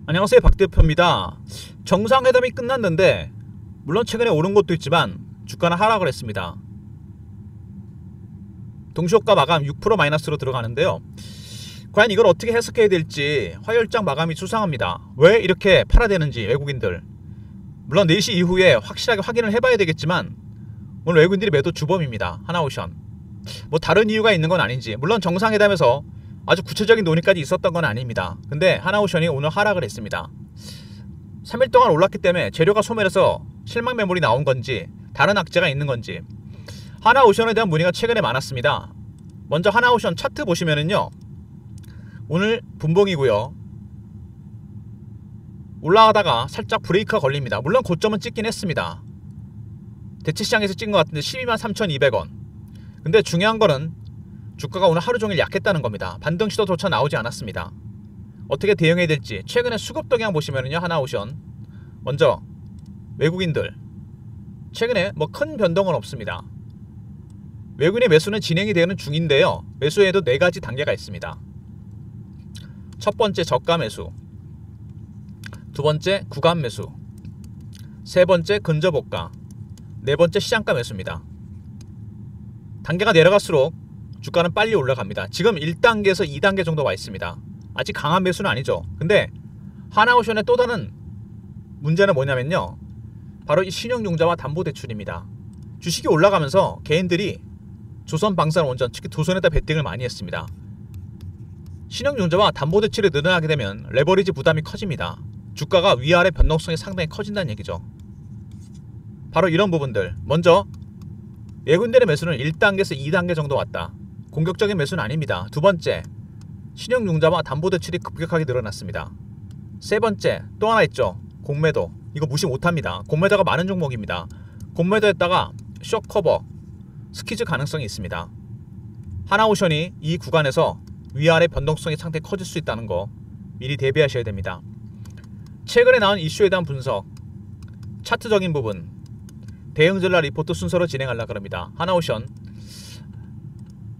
안녕하세요, 박 대표입니다. 정상회담이 끝났는데 물론 최근에 오른 것도 있지만 주가는 하락을 했습니다. 동시효과 마감 6% 마이너스로 들어가는데요. 과연 이걸 어떻게 해석해야 될지 화요일장 마감이 수상합니다. 왜 이렇게 팔아대는지 외국인들. 물론 4시 이후에 확실하게 확인을 해봐야 되겠지만 오늘 외국인들이 매도 주범입니다. 하나오션. 뭐 다른 이유가 있는 건 아닌지, 물론 정상회담에서 아주 구체적인 논의까지 있었던 건 아닙니다. 근데 하나오션이 오늘 하락을 했습니다. 3일 동안 올랐기 때문에 재료가 소멸해서 실망 매물이 나온 건지 다른 악재가 있는 건지. 하나오션에 대한 문의가 최근에 많았습니다. 먼저 하나오션 차트 보시면은요, 오늘 분봉이고요, 올라가다가 살짝 브레이크가 걸립니다. 물론 고점은 찍긴 했습니다. 대체시장에서 찍은 것 같은데 123,200원. 근데 중요한 거는 주가가 오늘 하루 종일 약했다는 겁니다. 반등 시도조차 나오지 않았습니다. 어떻게 대응해야 될지. 최근에 수급 동향 보시면은요, 하나오션 먼저 외국인들 최근에 뭐 큰 변동은 없습니다. 외국인의 매수는 진행이 되는 중인데요, 매수에도 4가지 단계가 있습니다. 첫 번째 저가 매수, 두 번째 구간 매수, 세 번째 근저보가, 네 번째 시장가 매수입니다. 단계가 내려갈수록 주가는 빨리 올라갑니다. 지금 1단계에서 2단계 정도 와 있습니다. 아직 강한 매수는 아니죠. 근데 하나오션의 또 다른 문제는 뭐냐면요, 바로 이 신용융자와 담보대출입니다. 주식이 올라가면서 개인들이 조선방산원전, 특히 조선에다 베팅을 많이 했습니다. 신용융자와 담보대출이 늘어나게 되면 레버리지 부담이 커집니다. 주가가 위아래 변동성이 상당히 커진다는 얘기죠. 바로 이런 부분들. 먼저 외국인들의 매수는 1단계에서 2단계 정도 왔다. 공격적인 매수는 아닙니다. 두 번째, 신용융자와 담보대출이 급격하게 늘어났습니다. 세 번째, 또 하나 있죠. 공매도. 이거 무시 못합니다. 공매도가 많은 종목입니다. 공매도에다가 쇼커버, 스퀴즈 가능성이 있습니다. 하나오션이 이 구간에서 위아래 변동성이 상당히 커질 수 있다는 거 미리 대비하셔야 됩니다. 최근에 나온 이슈에 대한 분석, 차트적인 부분, 대응 전략 리포트 순서로 진행하려고 합니다. 하나오션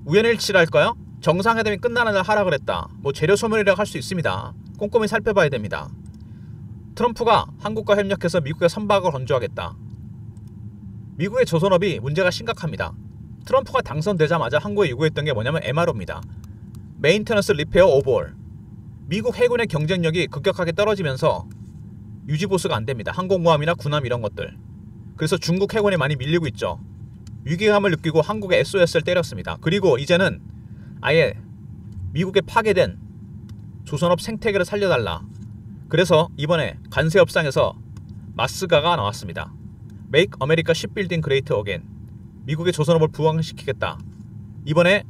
우연일치랄까요? 정상회담이 끝나는 날 하락을 했다. 뭐 재료 소멸이라고 할 수 있습니다. 꼼꼼히 살펴봐야 됩니다. 트럼프가 한국과 협력해서 미국의 선박을 건조하겠다. 미국의 조선업이 문제가 심각합니다. 트럼프가 당선되자마자 한국에 요구했던 게 뭐냐면 MRO입니다. 메인테넌스 리페어 오버홀. 미국 해군의 경쟁력이 급격하게 떨어지면서 유지보수가 안됩니다. 항공모함이나 군함 이런 것들. 그래서 중국 해군에 많이 밀리고 있죠. 위기감을 느끼고 한국에 SOS를 때렸습니다. 그리고 이제는 아예 미국에 파괴된 조선업 생태계를 살려달라. 그래서 이번에 관세협상에서 마스가가 나왔습니다. Make America Shipbuilding Great Again. 미국의 조선업을 부흥시키겠다. 이번에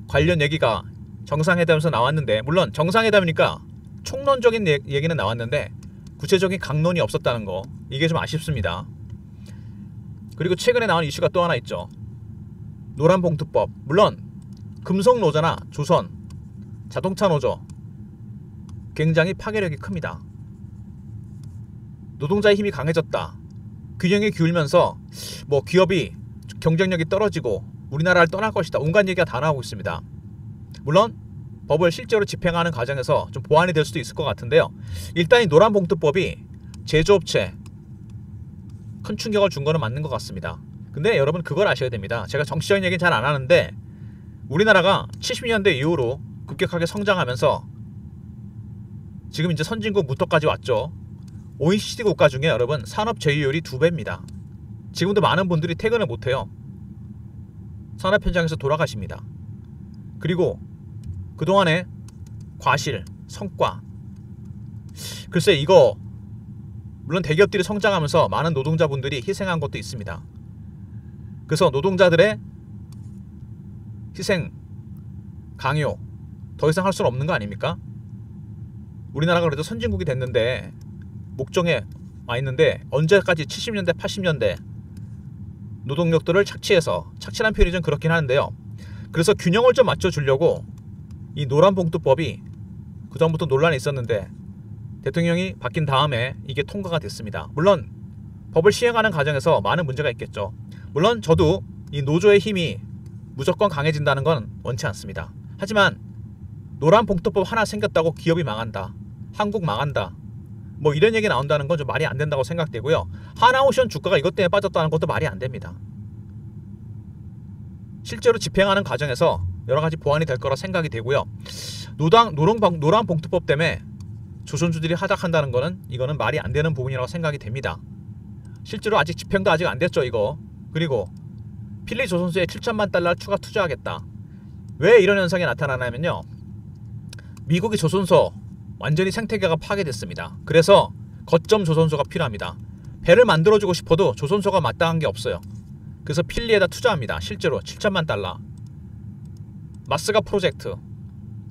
관련 얘기가 정상회담에서 나왔는데, 물론 정상회담이니까 총론적인 얘기는 나왔는데 구체적인 강론이 없었다는 거, 이게 좀 아쉽습니다. 그리고 최근에 나온 이슈가 또 하나 있죠. 노란봉투법. 물론 금속노조나 조선, 자동차 노조 굉장히 파괴력이 큽니다. 노동자의 힘이 강해졌다. 균형이 기울면서 뭐 기업이 경쟁력이 떨어지고 우리나라를 떠날 것이다. 온갖 얘기가 다 나오고 있습니다. 물론 법을 실제로 집행하는 과정에서 좀 보완이 될 수도 있을 것 같은데요. 일단 이 노란봉투법이 제조업체 큰 충격을 준 거는 맞는 것 같습니다. 근데 여러분 그걸 아셔야 됩니다. 제가 정치적인 얘기는 잘 안 하는데 우리나라가 70년대 이후로 급격하게 성장하면서 지금 이제 선진국 무턱까지 왔죠. OECD 국가 중에 여러분 산업 제휴율이 2배입니다. 지금도 많은 분들이 퇴근을 못해요. 산업 현장에서 돌아가십니다. 그리고 그동안의 과실, 성과, 글쎄 이거 물론 대기업들이 성장하면서 많은 노동자분들이 희생한 것도 있습니다. 그래서 노동자들의 희생, 강요 더 이상 할 수는 없는 거 아닙니까? 우리나라가 그래도 선진국이 됐는데 목적에 와 있는데 언제까지 70년대, 80년대 노동력들을 착취해서, 착취란 표현이 좀 그렇긴 하는데요. 그래서 균형을 좀 맞춰주려고 이 노란봉투법이 그전부터 논란이 있었는데 대통령이 바뀐 다음에 이게 통과가 됐습니다. 물론 법을 시행하는 과정에서 많은 문제가 있겠죠. 물론 저도 이 노조의 힘이 무조건 강해진다는 건 원치 않습니다. 하지만 노란봉투법 하나 생겼다고 기업이 망한다, 한국 망한다. 뭐 이런 얘기 나온다는 건 좀 말이 안 된다고 생각되고요. 하나오션 주가가 이것 때문에 빠졌다는 것도 말이 안 됩니다. 실제로 집행하는 과정에서 여러 가지 보완이 될 거라 생각이 되고요. 노란 봉투법 때문에 조선주들이 하락한다는 거는 이거는 말이 안 되는 부분이라고 생각이 됩니다. 실제로 아직 집행도 아직 안 됐죠, 이거. 그리고 필리 조선소에 7천만 달러를 추가 투자하겠다. 왜 이런 현상이 나타나냐면요. 미국이 조선소 완전히 생태계가 파괴됐습니다. 그래서 거점 조선소가 필요합니다. 배를 만들어주고 싶어도 조선소가 마땅한 게 없어요. 그래서 필리에다 투자합니다. 실제로 7천만 달러. 마스가 프로젝트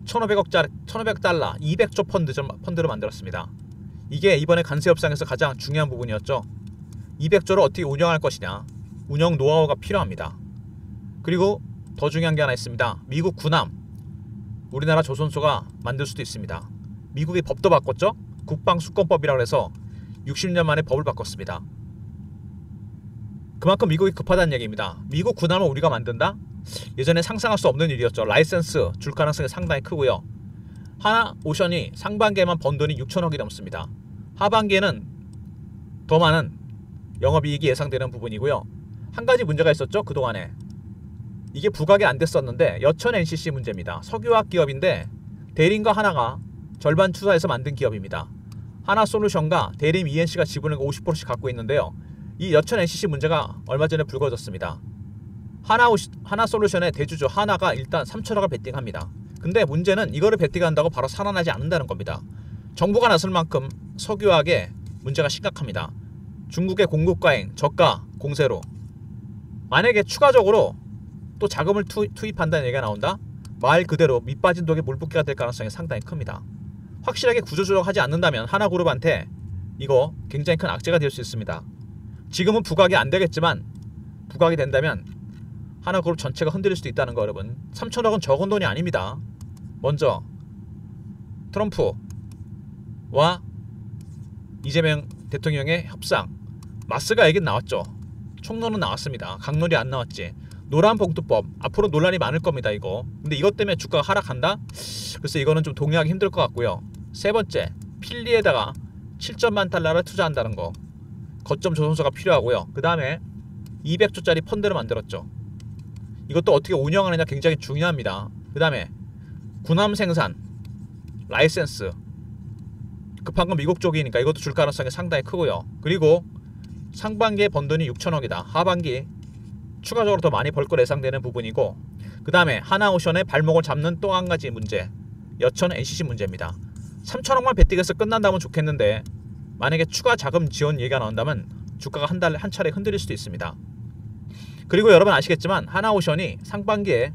1,500달러 200조 펀드를 만들었습니다. 이게 이번에 관세 협상에서 가장 중요한 부분이었죠. 200조를 어떻게 운영할 것이냐. 운영 노하우가 필요합니다. 그리고 더 중요한 게 하나 있습니다. 미국 군함 우리나라 조선소가 만들 수도 있습니다. 미국이 법도 바꿨죠. 국방수권법이라고 해서 60년 만에 법을 바꿨습니다. 그만큼 미국이 급하다는 얘기입니다. 미국 군함을 우리가 만든다? 예전에 상상할 수 없는 일이었죠. 라이센스 줄 가능성이 상당히 크고요. 하나오션이 상반기에만 번 돈이 6천억이 넘습니다. 하반기에는 더 많은 영업이익이 예상되는 부분이고요. 한 가지 문제가 있었죠. 그동안에 이게 부각이 안 됐었는데 여천 NCC 문제입니다. 석유화학 기업인데 대림과 하나가 절반 투자해서 만든 기업입니다. 하나솔루션과 대림 ENC가 지분을 50%씩 갖고 있는데요. 이 여천 NCC 문제가 얼마 전에 불거졌습니다. 하나솔루션의 대주주 하나가 일단 3천억을 베팅합니다. 근데 문제는 이거를 베팅한다고 바로 살아나지 않는다는 겁니다. 정부가 나설 만큼 석유화학에 문제가 심각합니다. 중국의 공급과잉, 저가, 공세로 만약에 추가적으로 또 자금을 투입한다는 얘기가 나온다? 말 그대로 밑빠진 독에 물붓기가 될 가능성이 상당히 큽니다. 확실하게 구조조정하지 않는다면 하나그룹한테 이거 굉장히 큰 악재가 될 수 있습니다. 지금은 부각이 안 되겠지만 부각이 된다면 하나그룹 전체가 흔들릴 수도 있다는 거 여러분. 3천억은 적은 돈이 아닙니다. 먼저 트럼프와 이재명 대통령의 협상 마스가 얘기는 나왔죠. 총론은 나왔습니다. 강론이 안 나왔지. 노란봉투법 앞으로 논란이 많을 겁니다. 이거 근데 이것 때문에 주가가 하락한다? 그래서 이거는 좀 동의하기 힘들 것 같고요. 세 번째 필리에다가 7천만 달러를 투자한다는 거 거점 조선소가 필요하고요. 그 다음에 200조짜리 펀드를 만들었죠. 이것도 어떻게 운영하느냐 굉장히 중요합니다. 그 다음에 군함 생산 라이센스 급한 건 미국 쪽이니까 이것도 줄 가능성이 상당히 크고요. 그리고 상반기에 번 돈이 6천억이다. 하반기 추가적으로 더 많이 벌 걸 예상되는 부분이고 그 다음에 하나오션의 발목을 잡는 또 한 가지 문제 여천 NCC 문제입니다. 3천억만 베팅해서 끝난다면 좋겠는데 만약에 추가 자금 지원 얘기가 나온다면 주가가 한 차례 흔들릴 수도 있습니다. 그리고 여러분 아시겠지만 하나오션이 상반기에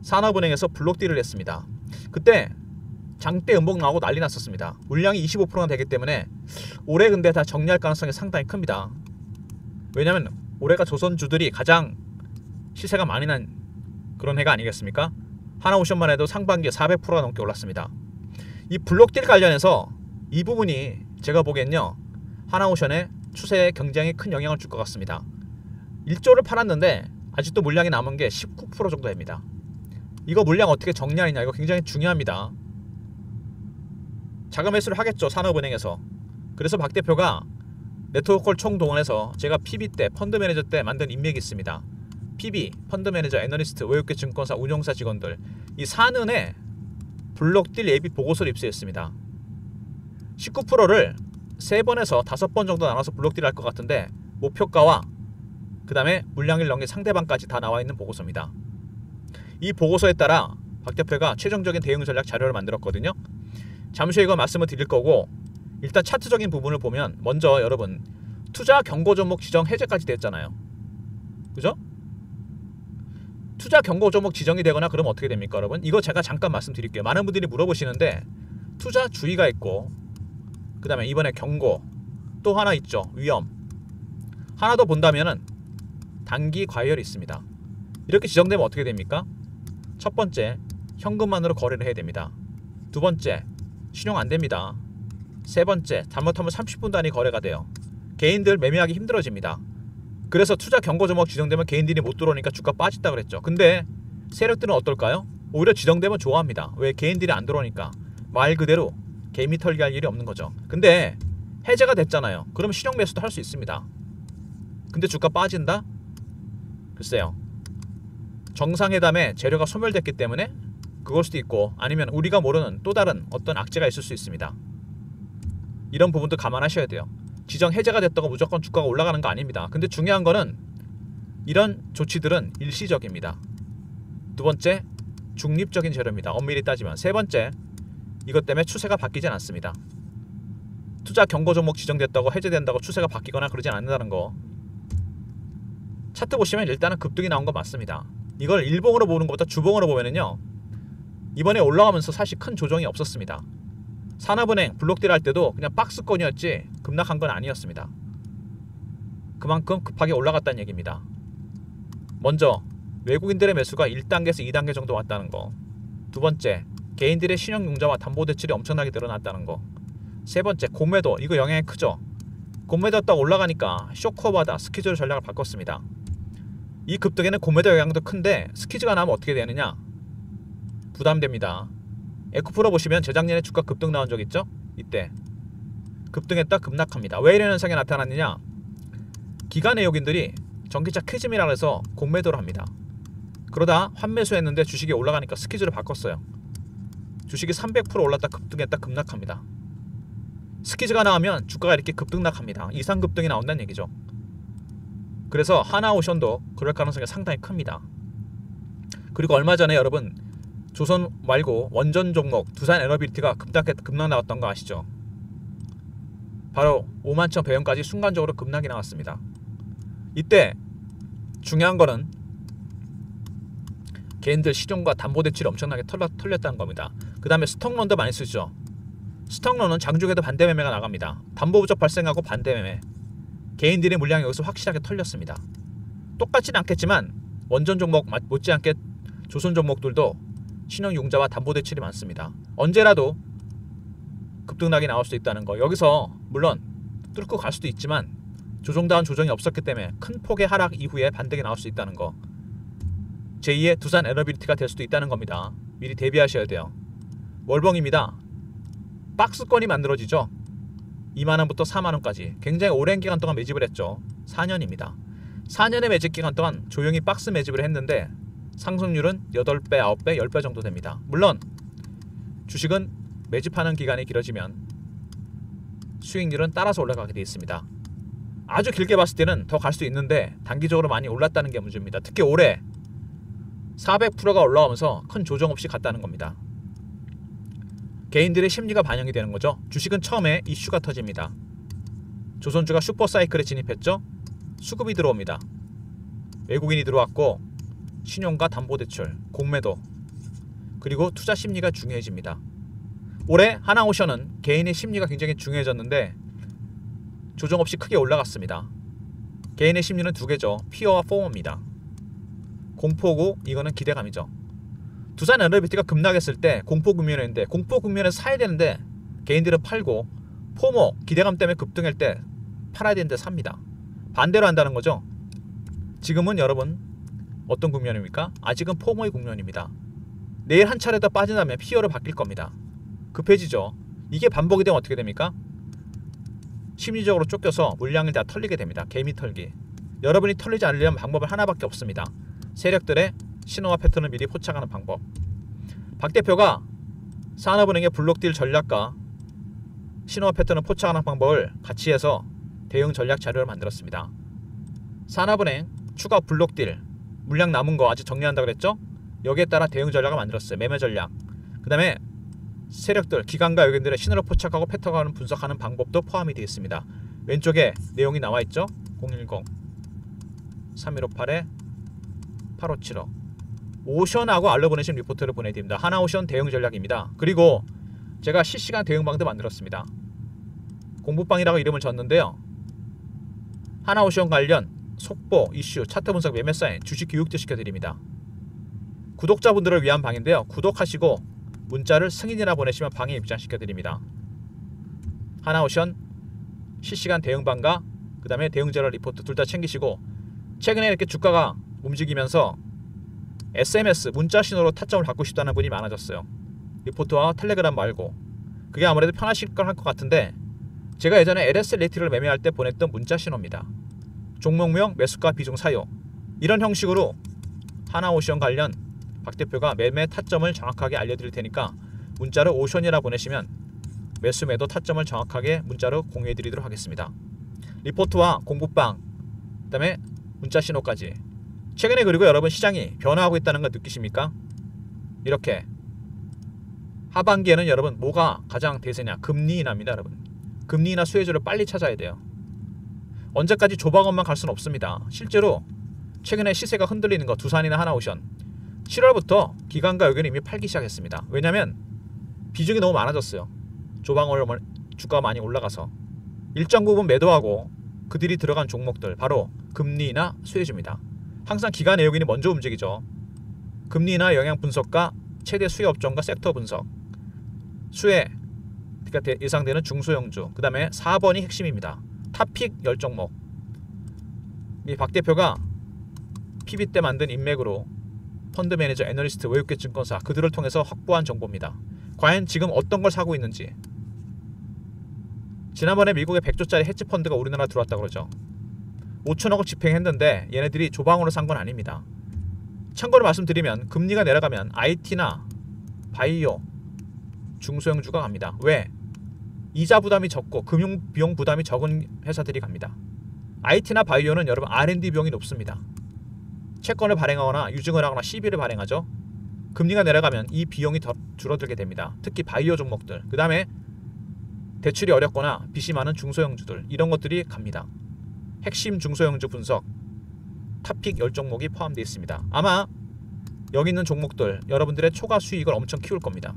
산업은행에서 블록딜을 했습니다. 그때 장대 음봉 나오고 난리 났었습니다. 물량이 25%가 되기 때문에 올해 근데 다 정리할 가능성이 상당히 큽니다. 왜냐면 올해가 조선주들이 가장 시세가 많이 난 그런 해가 아니겠습니까? 하나오션만 해도 상반기에 400%가 넘게 올랐습니다. 이 블록딜 관련해서 이 부분이 제가 보기엔요 하나오션의 추세에 굉장히 큰 영향을 줄 것 같습니다. 1조를 팔았는데 아직도 물량이 남은 게 19% 정도 됩니다. 이거 물량 어떻게 정리하느냐 이거 굉장히 중요합니다. 자금 회수를 하겠죠 산업은행에서. 그래서 박 대표가 네트워크를 총동원해서 제가 PB 때 펀드 매니저 때 만든 인맥이 있습니다. PB 펀드 매니저 애널리스트 외국계 증권사 운용사 직원들 이 산은에 블록딜 예비 보고서를 입수했습니다. 19%를 3번에서 5번 정도 나눠서 블록딜 할 것 같은데 목표가와 그 다음에 물량을 넘긴 상대방까지 다 나와 있는 보고서입니다. 이 보고서에 따라 박 대표가 최종적인 대응 전략 자료를 만들었거든요. 잠시 후에 이거 말씀을 드릴 거고 일단 차트적인 부분을 보면 먼저 여러분 투자 경고 종목 지정 해제까지 됐잖아요. 그죠? 투자 경고 종목 지정이 되거나 그러면 어떻게 됩니까 여러분? 이거 제가 잠깐 말씀드릴게요. 많은 분들이 물어보시는데 투자 주의가 있고 그 다음에 이번에 경고 또 하나 있죠. 위험 하나 더 본다면은 단기 과열이 있습니다. 이렇게 지정되면 어떻게 됩니까? 첫 번째 현금만으로 거래를 해야 됩니다. 두 번째 신용 안 됩니다. 세 번째 잘못하면 30분 단위 거래가 돼요. 개인들 매매하기 힘들어집니다. 그래서 투자 경고 종목 지정되면 개인들이 못 들어오니까 주가 빠졌다 그랬죠. 근데 세력들은 어떨까요? 오히려 지정되면 좋아합니다. 왜? 개인들이 안 들어오니까. 말 그대로 개미 털기 할 일이 없는 거죠. 근데 해제가 됐잖아요. 그럼 신용 매수도 할 수 있습니다. 근데 주가 빠진다? 글쎄요. 정상회담에 재료가 소멸됐기 때문에 그걸 수도 있고, 아니면 우리가 모르는 또 다른 어떤 악재가 있을 수 있습니다. 이런 부분도 감안하셔야 돼요. 지정 해제가 됐다고 무조건 주가가 올라가는 거 아닙니다. 근데 중요한 거는 이런 조치들은 일시적입니다. 두 번째, 중립적인 재료입니다. 엄밀히 따지면. 세 번째, 이것 때문에 추세가 바뀌진 않습니다. 투자 경고 종목 지정됐다고 해제된다고 추세가 바뀌거나 그러진 않는다는 거. 차트 보시면 일단은 급등이 나온 거 맞습니다. 이걸 일봉으로 보는 것보다 주봉으로 보면은요, 이번에 올라가면서 사실 큰 조정이 없었습니다. 산업은행 블록딜 할 때도 그냥 박스권이었지 급락한 건 아니었습니다. 그만큼 급하게 올라갔다는 얘기입니다. 먼저 외국인들의 매수가 1단계에서 2단계 정도 왔다는 거. 두 번째, 개인들의 신용융자와 담보대출이 엄청나게 늘어났다는 거. 세 번째, 공매도. 이거 영향이 크죠. 공매도 딱 올라가니까 쇼커버다 스퀴즈 전략을 바꿨습니다. 이 급등에는 공매도 영향도 큰데 스퀴즈가 나면 어떻게 되느냐? 부담됩니다. 에코프로 보시면 재작년에 주가 급등 나온 적 있죠? 이때 급등했다 급락합니다. 왜 이런 현상이 나타났느냐? 기관 외국인들이 전기차 캐즘이라 해서 공매도를 합니다. 그러다 환매수했는데 주식이 올라가니까 스퀴즈를 바꿨어요. 주식이 300% 올랐다 급등했다 급락합니다. 스퀴즈가 나오면 주가가 이렇게 급등락합니다. 이상 급등이 나온다는 얘기죠. 그래서 하나오션도 그럴 가능성이 상당히 큽니다. 그리고 얼마 전에 여러분 조선 말고 원전 종목 두산 에너빌리티가 급락 나왔던 거 아시죠? 바로 51,100원까지 순간적으로 급락이 나왔습니다. 이때 중요한 거는 개인들 시중과 담보대출이 엄청나게 털렸다는 겁니다. 그 다음에 스톡론도 많이 쓰죠. 스톡론은 장중에도 반대매매가 나갑니다. 담보부족 발생하고 반대매매. 개인들의 물량이 여기서 확실하게 털렸습니다. 똑같지는 않겠지만 원전 종목 못지않게 조선 종목들도 신용융자와 담보대출이 많습니다. 언제라도 급등락이 나올 수 있다는 거. 여기서 물론 뚫고 갈 수도 있지만 조정다운 조정이 없었기 때문에 큰 폭의 하락 이후에 반등이 나올 수 있다는 거. 제2의 두산 에너빌리티가 될 수도 있다는 겁니다. 미리 대비하셔야 돼요. 월봉입니다. 박스권이 만들어지죠. 2만원부터 4만원까지 굉장히 오랜 기간 동안 매집을 했죠. 4년입니다. 4년의 매집 기간 동안 조용히 박스 매집을 했는데 상승률은 8배, 9배, 10배 정도 됩니다. 물론 주식은 매집하는 기간이 길어지면 수익률은 따라서 올라가게 되어 있습니다. 아주 길게 봤을 때는 더 갈 수 있는데 단기적으로 많이 올랐다는 게 문제입니다. 특히 올해 400%가 올라오면서 큰 조정 없이 갔다는 겁니다. 개인들의 심리가 반영이 되는 거죠. 주식은 처음에 이슈가 터집니다. 조선주가 슈퍼사이클에 진입했죠. 수급이 들어옵니다. 외국인이 들어왔고 신용과 담보대출, 공매도, 그리고 투자 심리가 중요해집니다. 올해 하나오션은 개인의 심리가 굉장히 중요해졌는데 조정 없이 크게 올라갔습니다. 개인의 심리는 두 개죠. 피어와 포머입니다. 공포고 이거는 기대감이죠. 두산 에너빌리티가 급락했을 때 공포 국면이었는데 공포 국면에 사야 되는데 개인들은 팔고, 포모 기대감 때문에 급등할 때 팔아야 되는데 삽니다. 반대로 한다는 거죠. 지금은 여러분 어떤 국면입니까? 아직은 포모의 국면입니다. 내일 한 차례 더 빠진다면 피어로 바뀔 겁니다. 급해지죠. 이게 반복이 되면 어떻게 됩니까? 심리적으로 쫓겨서 물량을 다 털리게 됩니다. 개미 털기. 여러분이 털리지 않으려면 방법은 하나밖에 없습니다. 세력들의 신호와 패턴을 미리 포착하는 방법. 박 대표가 산업은행의 블록딜 전략과 신호와 패턴을 포착하는 방법을 같이 해서 대응 전략 자료를 만들었습니다. 산업은행 추가 블록딜 물량 남은 거 아직 정리한다고 그랬죠? 여기에 따라 대응 전략을 만들었어요. 매매 전략. 그 다음에 세력들, 기관과 외국인들의 신호를 포착하고 패턴을 분석하는 방법도 포함이 되어 있습니다. 왼쪽에 내용이 나와 있죠? 010-3158-8575 오션하고 알러보내신 리포트를 보내드립니다. 하나오션 대응 전략입니다. 그리고 제가 실시간 대응방도 만들었습니다. 공부방이라고 이름을 줬는데요. 하나오션 관련 속보, 이슈, 차트 분석, 매매 사인, 주식 교육도 시켜드립니다. 구독자분들을 위한 방인데요. 구독하시고 문자를 승인이나 보내시면 방에 입장시켜드립니다. 하나오션 실시간 대응방과 그 다음에 대응자료 리포트 둘 다 챙기시고, 최근에 이렇게 주가가 움직이면서 SMS 문자 신호로 타점을 받고 싶다는 분이 많아졌어요. 리포트와 텔레그램 말고 그게 아무래도 편하실 걸 할 것 같은데 제가 예전에 LS 레이트를 매매할 때 보냈던 문자 신호입니다. 종목명, 매수가, 비중, 사유 이런 형식으로 하나오션 관련 박 대표가 매매 타점을 정확하게 알려드릴 테니까 문자로 오션이라 보내시면 매수 매도 타점을 정확하게 문자로 공유해드리도록 하겠습니다. 리포트와 공부방 그 다음에 문자 신호까지 최근에 그리고 여러분 시장이 변화하고 있다는 거 느끼십니까? 이렇게 하반기에는 여러분 뭐가 가장 대세냐? 금리 인하입니다. 여러분 금리 인하 수혜주를 빨리 찾아야 돼요. 언제까지 조방원만 갈 수는 없습니다. 실제로 최근에 시세가 흔들리는 거 두산이나 하나오션 7월부터 기관과 의견이 이미 팔기 시작했습니다. 왜냐하면 비중이 너무 많아졌어요. 조방원 주가가 많이 올라가서 일정 부분 매도하고 그들이 들어간 종목들 바로 금리 인하 수혜주입니다. 항상 기관 외국인이 먼저 움직이죠. 금리 인하 영향 분석과 최대 수혜 업종과 섹터 분석 수혜 그러니까 예상되는 중소형주 그 다음에 4번이 핵심입니다. 탑픽 10종목 이 박 대표가 PB 때 만든 인맥으로 펀드 매니저, 애널리스트, 외국계 증권사 그들을 통해서 확보한 정보입니다. 과연 지금 어떤 걸 사고 있는지 지난번에 미국의 100조짜리 헤지 펀드가 우리나라 들어왔다고 그러죠. 5천억을 집행했는데 얘네들이 조방으로 산 건 아닙니다. 참고로 말씀드리면 금리가 내려가면 IT나 바이오 중소형주가 갑니다. 왜? 이자 부담이 적고 금융 비용 부담이 적은 회사들이 갑니다. IT나 바이오는 여러분 R&D 비용이 높습니다. 채권을 발행하거나 유증을 하거나 CB를 발행하죠. 금리가 내려가면 이 비용이 더 줄어들게 됩니다. 특히 바이오 종목들 그 다음에 대출이 어렵거나 빚이 많은 중소형주들 이런 것들이 갑니다. 핵심 중소형주 분석 탑픽 10종목이 포함되어 있습니다. 아마 여기 있는 종목들 여러분들의 초과 수익을 엄청 키울 겁니다.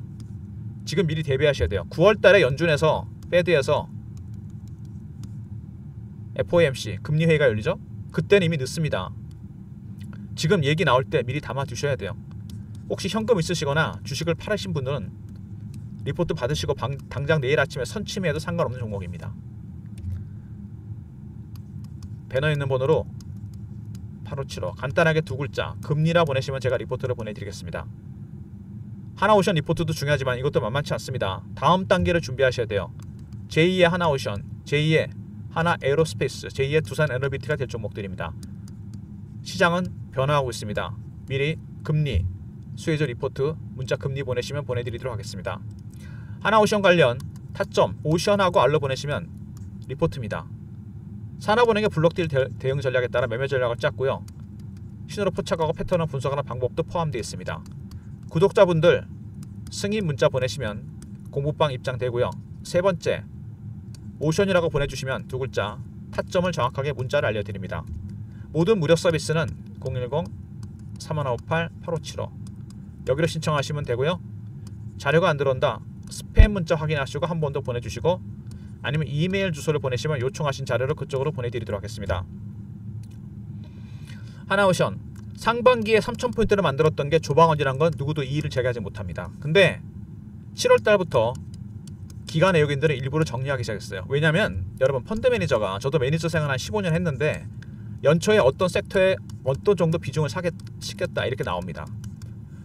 지금 미리 대비하셔야 돼요. 9월달에 연준에서 페드에서 FOMC 금리회의가 열리죠. 그때는 이미 늦습니다. 지금 얘기 나올 때 미리 담아 두셔야 돼요. 혹시 현금 있으시거나 주식을 팔으신 분들은 리포트 받으시고 당장 내일 아침에 선침해도 상관없는 종목입니다. 배너에 있는 번호로 8575 간단하게 두 글자 금리라 보내시면 제가 리포트를 보내드리겠습니다. 하나오션 리포트도 중요하지만 이것도 만만치 않습니다. 다음 단계를 준비하셔야 돼요. 제2의 하나오션, 제2의 하나 에어로스페이스, 제2의 두산 에너비티가 될 종목들입니다. 시장은 변화하고 있습니다. 미리 금리 수혜주 리포트 문자 금리 보내시면 보내드리도록 하겠습니다. 하나오션 관련 타점 오션하고 알로 보내시면 리포트입니다. 산업은행의 블록딜 대응 전략에 따라 매매 전략을 짰고요. 신호로 포착하고 패턴을 분석하는 방법도 포함되어 있습니다. 구독자분들 승인 문자 보내시면 공부방 입장되고요. 세 번째 오션이라고 보내주시면 두 글자 타점을 정확하게 문자를 알려드립니다. 모든 무료 서비스는 010-3158-8575 여기로 신청하시면 되고요. 자료가 안 들어온다 스팸 문자 확인하시고 한 번 더 보내주시고 아니면 이메일 주소를 보내시면 요청하신 자료를 그쪽으로 보내드리도록 하겠습니다. 하나오션 상반기에 3,000포인트를 만들었던 게 조방원이란 건 누구도 이의를 제기하지 못합니다. 근데 7월달부터 기관 외국인들은 일부러 정리하기 시작했어요. 왜냐하면 여러분 펀드 매니저가 저도 매니저 생활 한 15년 했는데 연초에 어떤 섹터에 어떤 정도 비중을 시켰다 이렇게 나옵니다.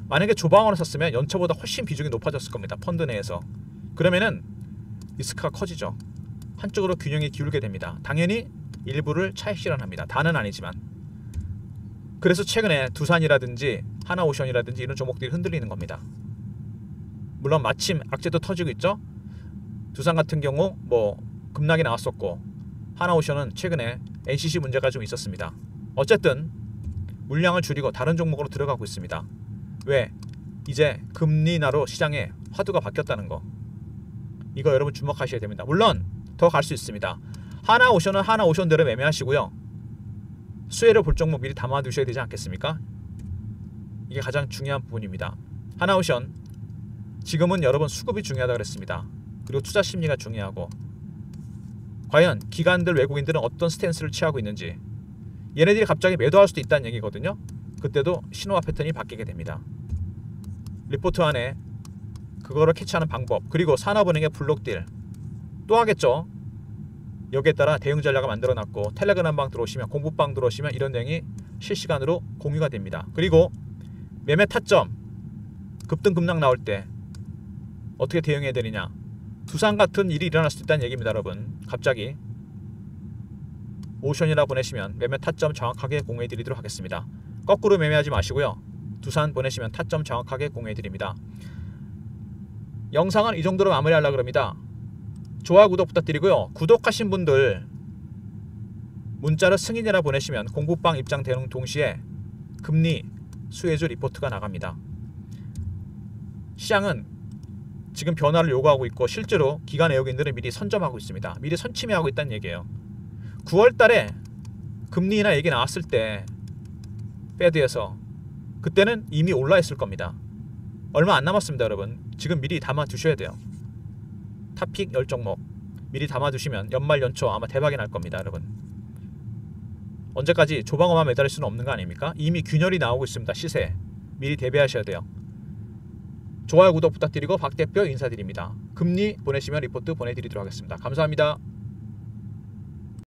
만약에 조방원을 샀으면 연초보다 훨씬 비중이 높아졌을 겁니다. 펀드 내에서. 그러면은 리스크가 커지죠. 한쪽으로 균형이 기울게 됩니다. 당연히 일부를 차익 실현합니다. 다는 아니지만. 그래서 최근에 두산이라든지 하나오션이라든지 이런 종목들이 흔들리는 겁니다. 물론 마침 악재도 터지고 있죠. 두산 같은 경우 뭐 급락이 나왔었고 하나오션은 최근에 NCC 문제가 좀 있었습니다. 어쨌든 물량을 줄이고 다른 종목으로 들어가고 있습니다. 왜? 이제 금리 인하로 시장에 화두가 바뀌었다는 거. 이거 여러분 주목하셔야 됩니다. 물론 더 갈 수 있습니다. 하나오션은 하나오션대로 매매하시고요. 수혜를 볼 종목 미리 담아두셔야 되지 않겠습니까? 이게 가장 중요한 부분입니다. 하나오션 지금은 여러분 수급이 중요하다고 그랬습니다. 그리고 투자 심리가 중요하고 과연 기관들 외국인들은 어떤 스탠스를 취하고 있는지 얘네들이 갑자기 매도할 수도 있다는 얘기거든요. 그때도 신호와 패턴이 바뀌게 됩니다. 리포트 안에 그거를 캐치하는 방법 그리고 산업은행의 블록딜 또 하겠죠. 여기에 따라 대응 전략을 만들어놨고 텔레그램방 들어오시면 공부방 들어오시면 이런 내용이 실시간으로 공유가 됩니다. 그리고 매매 타점 급등 급락 나올 때 어떻게 대응해야 되느냐 두산 같은 일이 일어날 수 있다는 얘기입니다, 여러분. 갑자기 오션이라 보내시면 매매 타점 정확하게 공유해 드리도록 하겠습니다. 거꾸로 매매하지 마시고요. 두산 보내시면 타점 정확하게 공유해 드립니다. 영상은 이 정도로 마무리하려고 그럽니다. 좋아요, 구독 부탁드리고요. 구독하신 분들 문자로 승인이라 보내시면 공부방 입장되는 동시에 금리 수혜주 리포트가 나갑니다. 시장은 지금 변화를 요구하고 있고 실제로 기관 외국인들은 미리 선점하고 있습니다. 미리 선침해하고 있다는 얘기예요. 9월 달에 금리 인하 얘기 나왔을 때 페드에서 그때는 이미 올라 있을 겁니다. 얼마 안 남았습니다, 여러분. 지금 미리 담아 두셔야 돼요. 탑픽 10종목 미리 담아 두시면 연말 연초 아마 대박이 날 겁니다, 여러분. 언제까지 조방어만 매달릴 수는 없는 거 아닙니까? 이미 균열이 나오고 있습니다. 시세 미리 대비하셔야 돼요. 좋아요, 구독 부탁드리고 박 대표 인사드립니다. 금리 보내시면 리포트 보내드리도록 하겠습니다. 감사합니다.